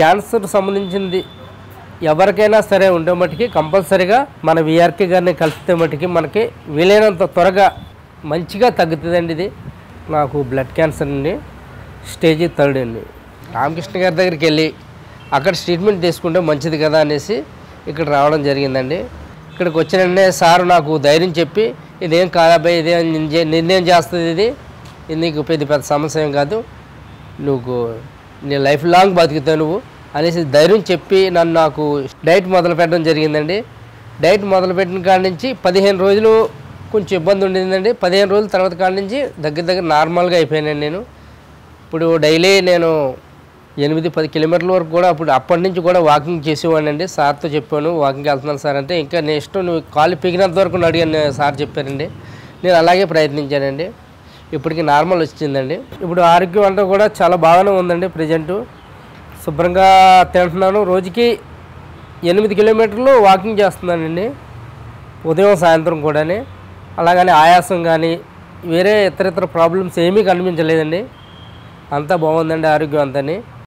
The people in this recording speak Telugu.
క్యాన్సర్ సంబంధించింది ఎవరికైనా సరే ఉండే మట్టుకి కంపల్సరీగా మన విఆర్కే గారిని కలిస్తే మట్టుకి మనకి వీలైనంత త్వరగా మంచిగా తగ్గుతుందండి. ఇది నాకు బ్లడ్ క్యాన్సర్ అండి, స్టేజ్ 3 అండి. రామకృష్ణ గారి దగ్గరికి వెళ్ళి అక్కడ ట్రీట్మెంట్ తీసుకుంటే మంచిది కదా అనేసి ఇక్కడ రావడం జరిగిందండి. ఇక్కడికి వచ్చినంటే సార్ నాకు ధైర్యం చెప్పి ఇదేం కాదాబాయ్, ఇదేం నిర్ణయం చేస్తుంది, ఇది నీకు పెద్ద సమస్య ఏం కాదు, నువ్వు నీ లైఫ్ లాంగ్ బతుకుతావు నువ్వు అనేసి ధైర్యం చెప్పి నాకు డైట్ మొదలు పెట్టడం జరిగిందండి. డైట్ మొదలుపెట్టిన కాడి నుంచి 15 రోజులు కొంచెం ఇబ్బంది ఉండిందండి. 15 రోజుల తర్వాత కాడి నుంచి దగ్గర నార్మల్గా అయిపోయానండి. నేను ఇప్పుడు డైలీ నేను 8-10 కిలోమీటర్ల వరకు కూడా అప్పటి నుంచి కూడా వాకింగ్ చేసేవాడినండి. సార్తో చెప్పాను వాకింగ్కి వెళ్తున్నాను సార్ అంటే, ఇంకా నెక్స్ట్ నువ్వు కాలు పీకినంత వరకు అడిగాను సార్ చెప్పారండి. నేను అలాగే ప్రయత్నించానండి. ఇప్పటికి నార్మల్ వచ్చిందండి. ఇప్పుడు ఆరోగ్యం అంతా కూడా చాలా బాగానే ఉందండి. ప్రజెంటు శుభ్రంగా తింటున్నాను. రోజుకి 8 కిలోమీటర్లు వాకింగ్ చేస్తున్నానండి, ఉదయం సాయంత్రం కూడా. అలాగని ఆయాసం కానీ వేరే ఇతర ప్రాబ్లమ్స్ ఏమీ కనిపించలేదండి. అంతా బాగుందండి ఆరోగ్యం అంతా.